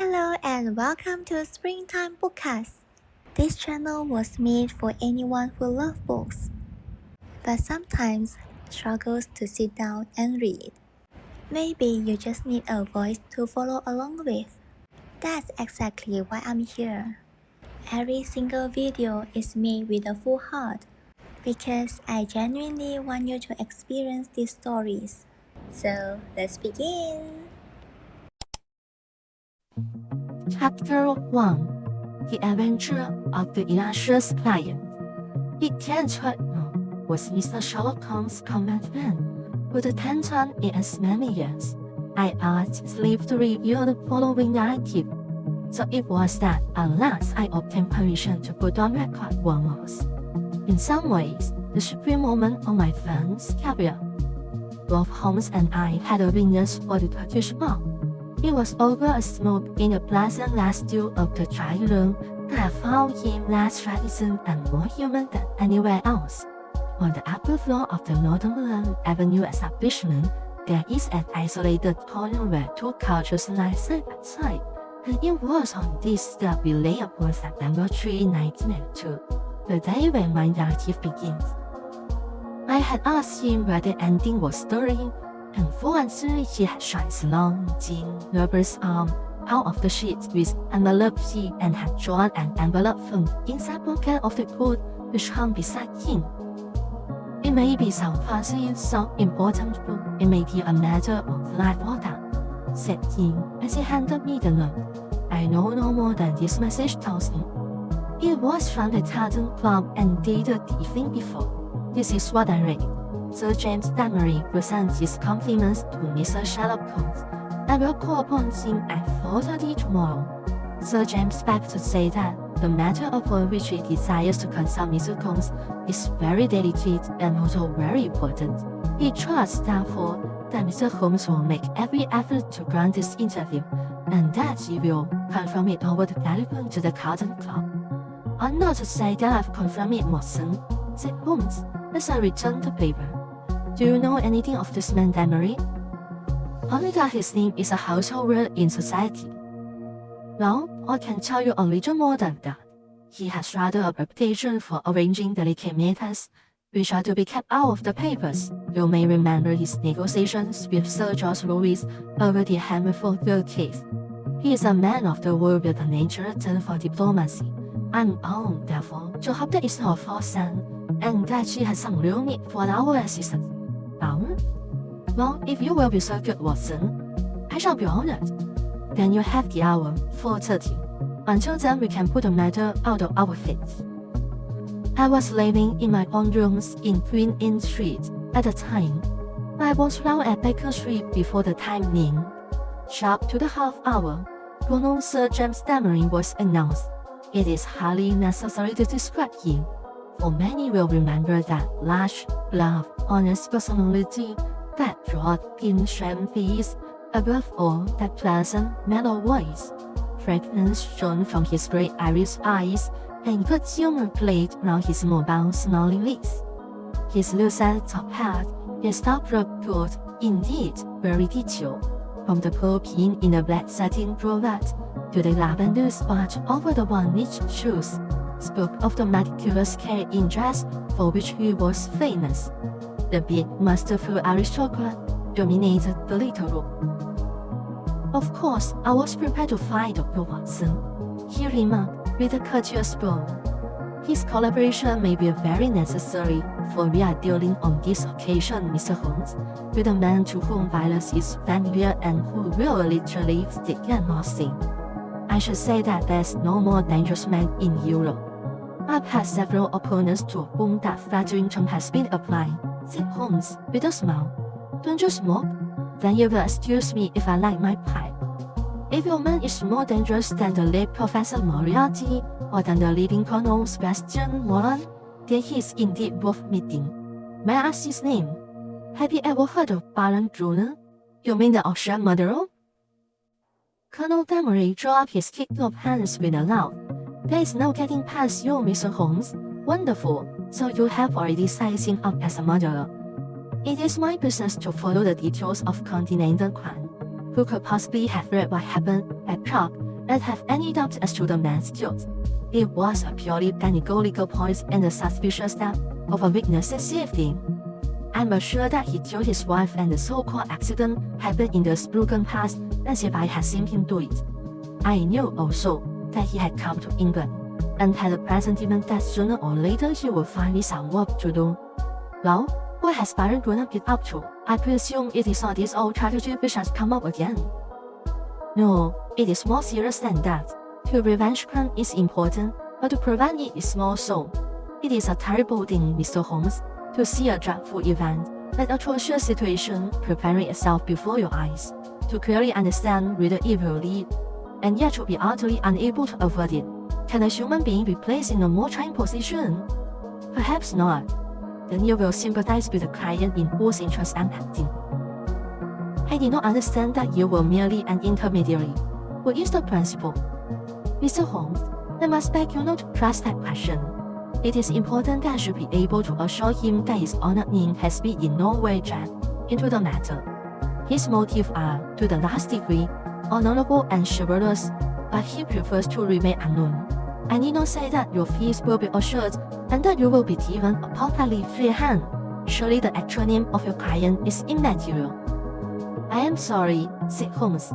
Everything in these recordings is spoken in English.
Hello and welcome to Springtime Bookcast. This channel was made for anyone who loves books, but sometimes struggles to sit down and read. Maybe you just need a voice to follow along with. That's exactly why I'm here. Every single video is made with a full heart, because I genuinely want you to experience these stories. So let's begin! Chapter 1 The Adventure of the Illustrious Client. ep1 was Mr. Sherlock Holmes' command man who attended on in as many years. I asked Sleeve to review the following narrative. So it was that at last I obtained permission to put on record what was, in some ways, the supreme moment of my friend's career. Both Holmes and I had a weakness for the Turkish mob. It was over a smoke in the pleasant last dew of the drawing room that I found him less reticent and more human than anywhere else. On the upper floor of the Northumberland Avenue establishment, there is an isolated corner where two couches lie side by side, and it was on this that we lay upon September 3, 1982, the day when my narrative begins. I had asked him where the ending was stirring, and for answer he had shot his long, thin, nervous arm out of the sheets with envelope sheet and had drawn an envelope from the inside pocket of the coat which hung beside him. It may be some fancy, some important book, it may be a matter of life or death, said he as he handed me the note. I know no more than this message tells me. It was from the Tartan Club and dated the evening before. This is what I read. Sir James Damery presents his compliments to Mr. Sherlock Holmes. I will call upon him at 4:30 tomorrow. Sir James begged to say that the matter upon which he desires to consult Mr. Holmes is very delicate and also very important. He trusts, therefore, that Mr. Holmes will make every effort to grant this interview, and that he will confirm it over the telephone to the Tartan Club. I'm not to say that I've confirmed it, Watson, said Holmes, as I returned the paper. Do you know anything of this man Damery? Only that his name is a household word in society. Well, I can tell you a little more than that. He has rather a reputation for arranging delicate matters, which are to be kept out of the papers. You may remember his negotiations with Sir George Lewis over the Hammerford Girl case. He is a man of the world with a natural turn for diplomacy. I'm bound, therefore, to hope that it's her false son, and that she has some real need for our assistance. Bound? Well, if you will be so good, Watson, I shall be honored. Then you have the hour, 4:30. Until then, we can put the matter out of our feet. I was living in my own rooms in Queen Anne Street at the time. I was round at Baker Street before the time named. Sharp to the half hour, Colonel Sir James Damery was announced. It is hardly necessary to describe him, for many will remember that large, bluff, honest personality, that broad, thin, shrimp face, above all, that pleasant, mellow voice. Fragrance shone from his great iris eyes, and good humor played round his mobile, smiling lips. His lucid top hat, his top-rope coat, indeed, very detailed, from the pearl pin in the black satin cravat to the lavender spot over the one-inch shoes, spoke of the meticulous care in dress for which he was famous. The big, masterful aristocrat dominated the little room. Of course, I was prepared to fight Dr. Watson, he remarked with a courteous tone. His collaboration may be very necessary, for we are dealing on this occasion, Mr. Holmes, with a man to whom violence is familiar and who will literally stick at nothing. I should say that there's no more dangerous man in Europe. I've had several opponents to whom that flattering term has been applied, said Holmes with a smile. Don't you smoke? Then you will excuse me if I light my pipe. If your man is more dangerous than the late Professor Moriarty or than the living Colonel Sebastian Moran, then he is indeed worth meeting. May I ask his name? Have you ever heard of Baron Brunner? You mean the Austrian murderer? Colonel Damery drew up his kicked-off hands with a laugh. There is no getting past you, Mr. Holmes. Wonderful. So you have already sized him up as a murderer. It is my business to follow the details of continental crime. Who could possibly have read what happened at Prague and have any doubt as to the man's guilt. It was a purely technical legal point and the suspicious step of a witness safety. I'm assured that he killed his wife and the so-called accident happened in the broken past as if I had seen him do it. I knew also that he had come to England and had a presentiment that sooner or later he would find me some work to do. Well, what has Baron grown up up to? I presume it is not this old tragedy which has come up again. No, it is more serious than that. To revenge crime is important, but to prevent it is more so. It is a terrible thing, Mr. Holmes, to see a dreadful event, that atrocious situation preparing itself before your eyes, to clearly understand where the evil lead, and yet to be utterly unable to avert it. Can a human being be placed in a more trying position? Perhaps not. Then you will sympathize with the client in whose interest I'm acting. I did not understand that you were merely an intermediary. What is the principle? Mr. Holmes, I must beg you not to trust that question. It is important that I should be able to assure him that his honored name has been in no way dragged into the matter. His motives are, to the last degree, honorable and chivalrous, but he prefers to remain unknown. I need not say that your fees will be assured and that you will be given a perfectly free hand. Surely the actual name of your client is immaterial. I am sorry, said Holmes.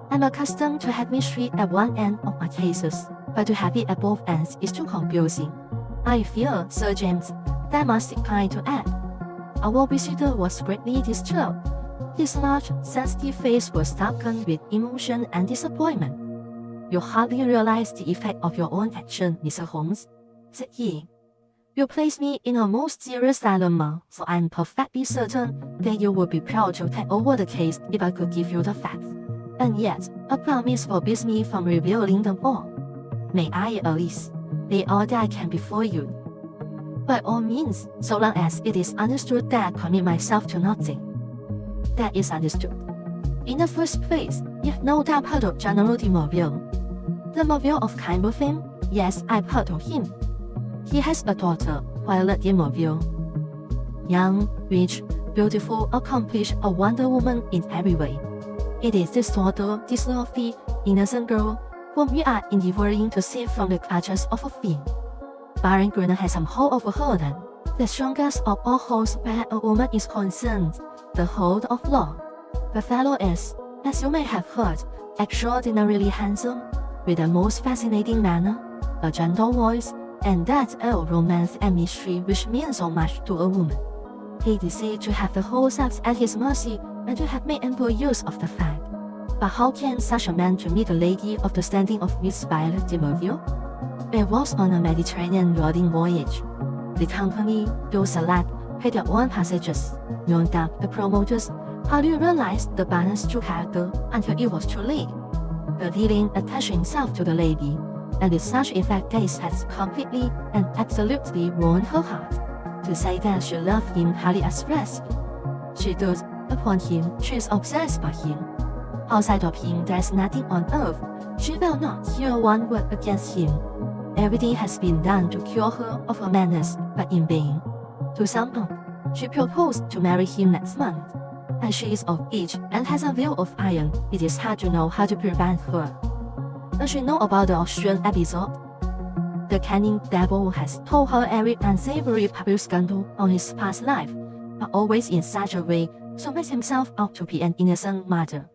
I'm accustomed to have mystery at one end of my cases, but to have it at both ends is too confusing. I fear, Sir James, that I must decline to add. Our visitor was greatly disturbed. His large, sensitive face was darkened with emotion and disappointment. You hardly realize the effect of your own action, Mr. Holmes, said he. You place me in a most serious dilemma, so I am perfectly certain that you would be proud to take over the case if I could give you the facts. And yet, a promise forbids me from revealing them all. May I, at least, lay all that I can before you? By all means, so long as it is understood that I commit myself to nothing. That is understood. In the first place, you've no doubt heard of General de Morville. The Morville of Campbell fame? Yes, I've heard of him. He has a daughter, Violet de Morville. Young, rich, beautiful, accomplished, a wonder woman in every way. It is this daughter, this lovely, innocent girl, whom we are endeavoring to save from the clutches of a fiend. Baron Gruner has some hold over her then, the strongest of all holds where a woman is concerned, the hold of law. The fellow is, as you may have heard, extraordinarily handsome, with a most fascinating manner, a gentle voice, and that romance and mystery which means so much to a woman. He desired to have the whole sex at his mercy and to have made ample use of the fact. But how can such a man to meet the lady of the standing of Miss Violet de Morville? It was on a Mediterranean yachting voyage. The company, though select, paid their own passages. No doubt the promoters hardly realized the balance true character until it was too late. The villain attached himself to the lady, and with such effect that it has completely and absolutely ruined her heart. To say that she loved him hardly expressed. She dotes upon him, she is obsessed by him. Outside of him there is nothing on earth. She will not hear one word against him. Everything has been done to cure her of her madness, but in vain. To sum up, she proposed to marry him next month. As she is of age and has a will of iron, it is hard to know how to prevent her. Does she know about the Austrian episode? The cunning devil has told her every unsavory public scandal on his past life, but always in such a way so makes himself out to be an innocent martyr.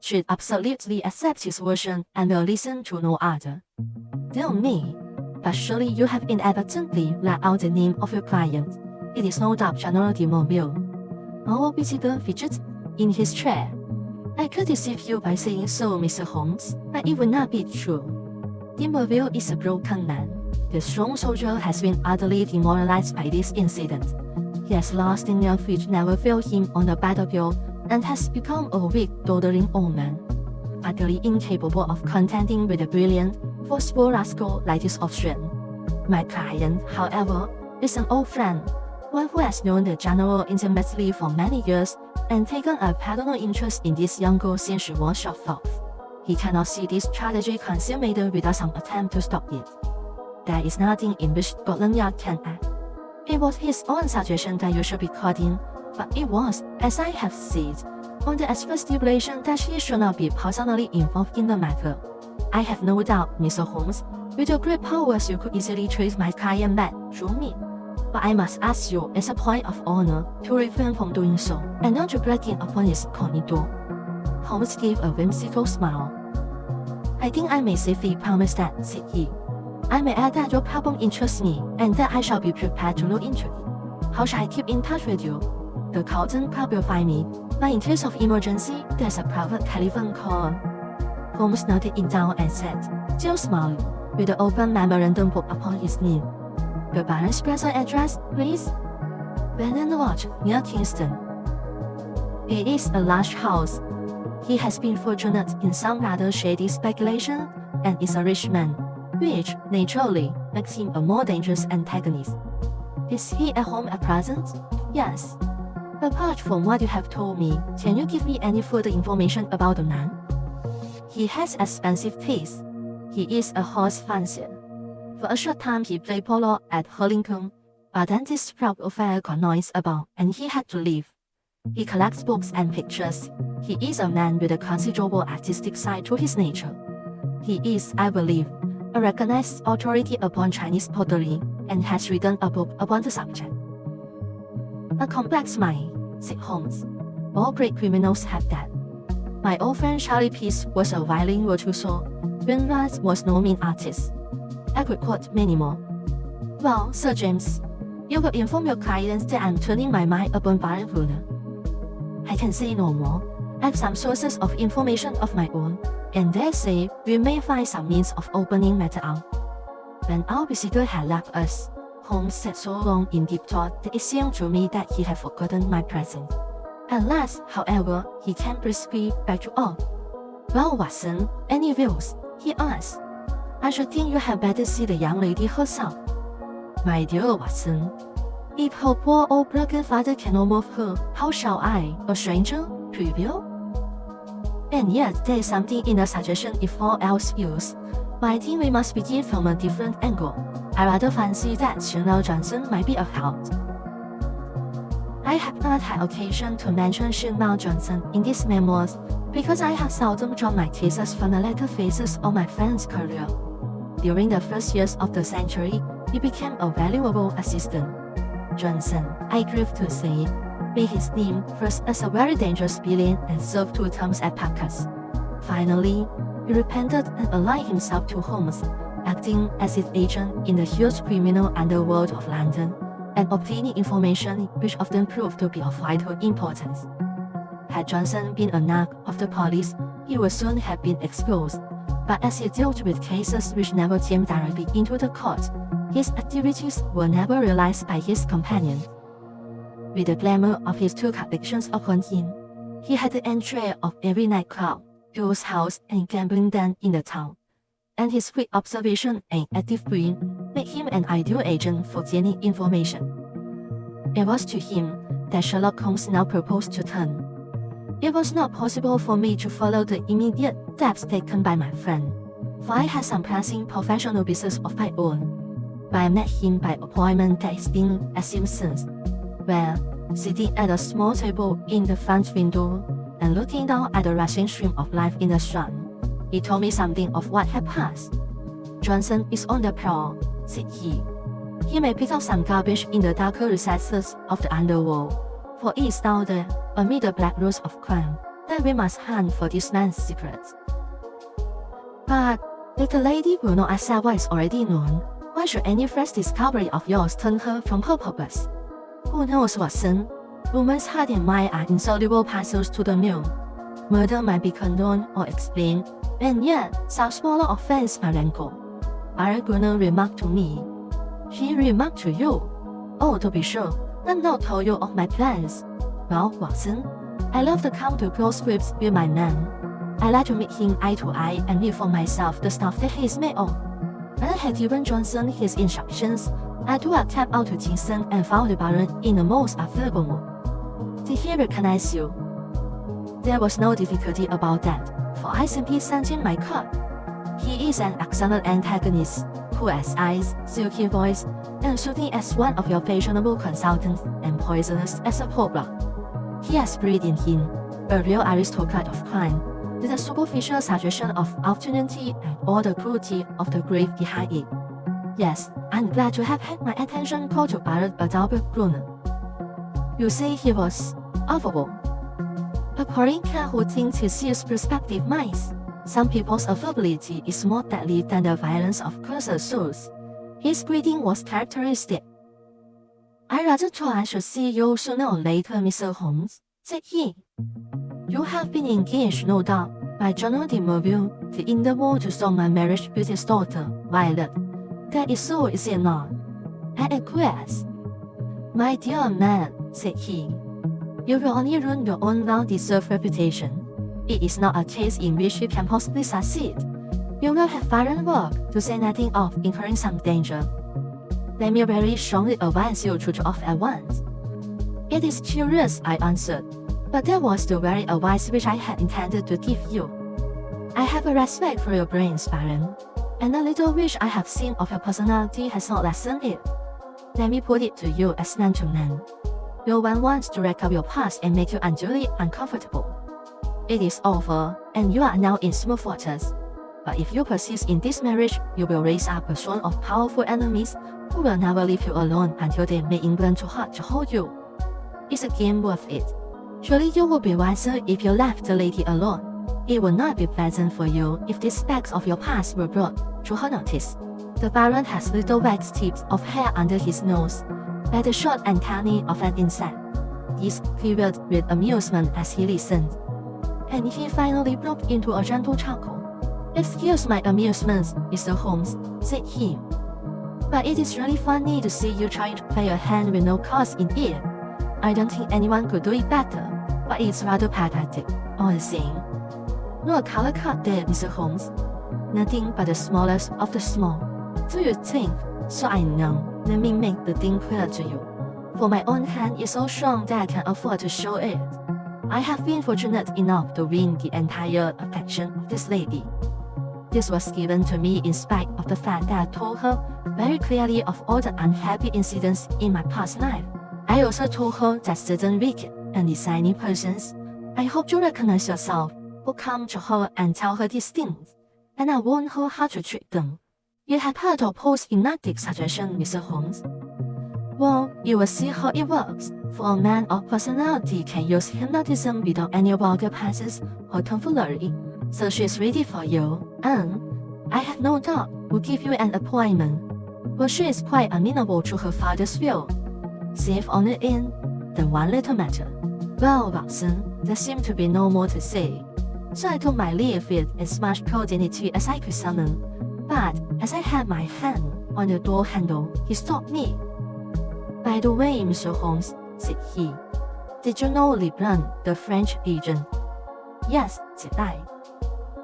She absolutely accepts his version and will listen to no other. Dear me, but surely you have inadvertently let out the name of your client. It is no doubt General de Morville. Our visitor fidgeted in his chair. I could deceive you by saying so, Mr. Holmes, but it would not be true. De Morville is a broken man. The strong soldier has been utterly demoralized by this incident. He has lost the nerve which never failed him on the battlefield and has become a weak, doddering old man, utterly incapable of contending with a brilliant, forceful rascal like this Austrian. My client, however, is an old friend, one who has known the general intimately for many years and taken a paternal interest in this young girl since she was shot off. He cannot see this tragedy consummated without some attempt to stop it. There is nothing in which Scotland Yard can act. It was his own suggestion that you should be caught in, but it was, as I have said, on the express stipulation that he should not be personally involved in the matter. I have no doubt, Mr. Holmes, with your great powers you could easily trace my client back through me. But I must ask you, as a point of honor, to refrain from doing so, and not to break in upon his incognito. Holmes gave a whimsical smile. I think I may safely promise that, said he. I may add that your problem interests me, and that I shall be prepared to look into it. How shall I keep in touch with you? The Carlton Club will find me, but in case of emergency, there's a private telephone call. Holmes noted it down and said, still smiling, with the open memorandum book upon his knee. The Baron's present address, please? Benton Lodge, near Kingston. It is a large house. He has been fortunate in some rather shady speculation, and is a rich man, which, naturally, makes him a more dangerous antagonist. Is he at home at present? Yes. Apart from what you have told me, can you give me any further information about the man? He has expensive taste. He is a horse fancier. For a short time he played polo at Hurlingham, but then this proud affair got noise about, and he had to leave. He collects books and pictures. He is a man with a considerable artistic side to his nature. He is, I believe, a recognized authority upon Chinese pottery, and has written a book upon the subject. A complex mind, said Holmes. All great criminals have that. My old friend Charlie Peace was a violin virtuoso. Wainwright was no mean artist. I could quote many more. Well, Sir James, you will inform your clients that I am turning my mind upon Baron Werner. I can say no more. I have some sources of information of my own, and dare say we may find some means of opening matter out. When our visitor had left us, Holmes sat so long in deep thought that it seemed to me that he had forgotten my presence. At last, however, he came briskly back to all. Well, Watson, any views? He asked. I should think you had better see the young lady herself. My dear Watson, if her poor old broken father cannot move her, how shall I, a stranger, prevail? And yet there is something in the suggestion if all else fails. But I think we must begin from a different angle. I rather fancy that Sherlock Johnson might be of help. I have not had occasion to mention Sherlock Johnson in these memoirs, because I have seldom drawn my thesis from the latter phases of my friend's career. During the first years of the century, he became a valuable assistant. Johnson, I grieve to say, made his name first as a very dangerous villain and served 2 terms at CapCut. Finally, he repented and allied himself to Holmes, acting as his agent in the huge criminal underworld of London, and obtaining information which often proved to be of vital importance. Had Johnson been a narc of the police, he would soon have been exposed, but as he dealt with cases which never came directly into the court, his activities were never realized by his companion. With the glamour of his 2 convictions upon him, he had the entree of every nightclub, girls' house, and gambling den in the town, and his quick observation and active brain made him an ideal agent for gaining information. It was to him that Sherlock Holmes now proposed to turn. It was not possible for me to follow the immediate steps taken by my friend, for I had some pressing professional business of my own. But I met him by appointment at his inn at Simpson's, where, sitting at a small table in the front window and looking down at the rushing stream of life in the Strand, he told me something of what had passed. Johnson is on the prowl, said he. He may pick up some garbage in the darker recesses of the underworld, for it is down there, amid the black roots of crime, that we must hunt for this man's secrets. But if the lady will not accept what is already known, why should any fresh discovery of yours turn her from her purpose? Who knows, Watson? Woman's heart and mind are insoluble puzzles to the mill. Murder might be condoned or explained, and yet some smaller offense might rankle. Baron Werner remarked to me. He remarked to you. Oh, to be sure, I've not told you of my plans. Well, Watson, I love to come to close grips with my man. I like to meet him eye to eye and read for myself the stuff that he is made of. When I had given Johnson his instructions, I took a cab out to Kingston and found the Baron in the most affable mood. Did he recognize you? There was no difficulty about that, for I simply sent him my card. He is an excellent antagonist, cool as ice, silky voice, and soothing as one of your fashionable consultants, and poisonous as a cobra. He has breed in him, a real aristocrat of crime, with a superficial suggestion of opportunity and all the cruelty of the grave behind it. Yes, I'm glad to have had my attention called to Barrett Adalbert Brunner. You say he was affable. A Corinca who thinks he sees perspective minds. Some people's affability is more deadly than the violence of cursed souls. His greeting was characteristic. I rather thought I should see you sooner or later, Mr. Holmes, said he. You have been engaged, no doubt, by General de Merville, the interval to stop my marriage with his daughter, Violet. That is so, is it not? I acquiesced. My dear man, said he, you will only ruin your own well-deserved reputation. It is not a case in which you can possibly succeed. You will have violent work, to say nothing of incurring some danger. Let me very strongly advise you to draw off at once. It is curious, I answered, but that was the very advice which I had intended to give you. I have a respect for your brains, Baron, and the little which I have seen of your personality has not lessened it. Let me put it to you as man to man. No one wants to wreck up your past and make you unduly uncomfortable. It is over, and you are now in smooth waters. But if you persist in this marriage, you will raise up a swarm of powerful enemies who will never leave you alone until they make England too hard to hold you. It's a game worth it. Surely you would be wiser if you left the lady alone. It would not be pleasant for you if the specs of your past were brought to her notice. The Baron has little wax tips of hair under his nose, like the short antennae of an insect. This quivered with amusement as he listened, and he finally broke into a gentle chuckle. Excuse my amusement, Mr. Holmes, said he, but it is really funny to see you trying to play a hand with no cause in it. I don't think anyone could do it better, but it's rather pathetic, all the same. No color cut there, Mr. Holmes. Nothing but the smallest of the small. Do you think? So I know. Let me make the thing clear to you. For my own hand is so strong that I can afford to show it. I have been fortunate enough to win the entire affection of this lady. This was given to me in spite of the fact that I told her very clearly of all the unhappy incidents in my past life. I also told her that certain wicked and designing persons, I hope you recognize yourself, would come to her and tell her these things, and I warned her how to treat them. You have heard of Poe's hypnotic suggestion, Mr. Holmes? Well, you will see how it works, for a man of personality can use hypnotism without any vulgar passes or tomfoolery. So she is ready for you, and I have no doubt will give you an appointment. For she is quite amenable to her father's will. Save only in the one little matter. Well, Watson, there seemed to be no more to say. So I took my leave with as much cordiality as I could summon. But as I had my hand on the door handle, he stopped me. By the way, Mr. Holmes, said he, did you know Lebrun, the French agent? Yes, said I.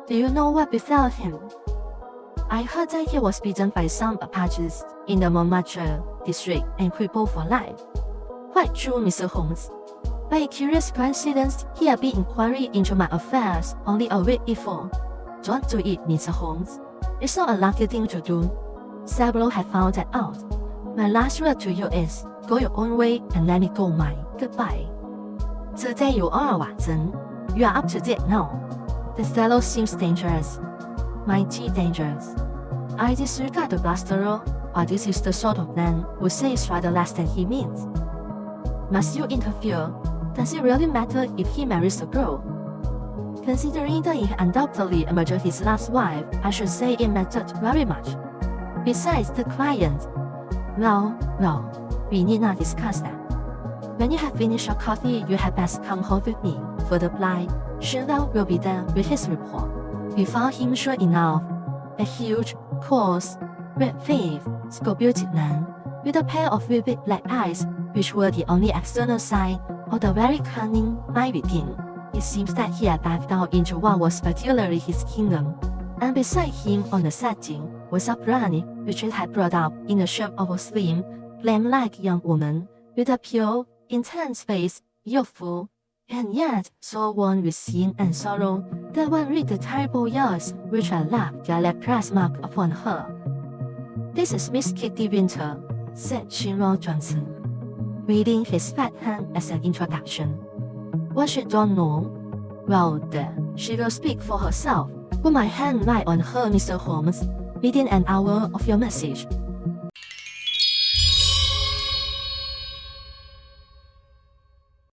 Do you know what befell him? I heard that he was beaten by some Apaches in the Montmartre district and crippled for life. Quite true, Mr. Holmes. By a curious coincidence, he had been inquiring into my affairs only a week before. Don't do it, Mr. Holmes. It's not a lucky thing to do. Several have found that out. My last word to you is, go your own way and let me go mine. Goodbye. So there you are, Watson. You are up to date now. The fellow seems dangerous. Mighty dangerous. I disregard the blusterer, or this is the sort of man who says rather less than he means. Must you interfere? Does it really matter if he marries a girl? Considering that he undoubtedly murdered his last wife, I should say it mattered very much. Besides the client, well, we need not discuss that. When you have finished your coffee, you had best come home with me, for the blind Sherlock will be there with his report. We found him sure enough, a huge, coarse, red-faced, scorbutic man, with a pair of vivid black eyes, which were the only external sign of the very cunning mind within. It seems that he had dived down into what was particularly his kingdom, and beside him on the setting was a bride which it had brought up in the shape of a slim, lamb-like young woman, with a pure, intense face, youthful, and yet so worn with sin and sorrow that one read the terrible years which had left their leprous mark upon her. This is Miss Kitty Winter, said Sherlock Johnson, waving his fat hand as an introduction. What she don't know? Well, then, she will speak for herself. Put my hand right on her, Mr. Holmes. Within an hour of your message,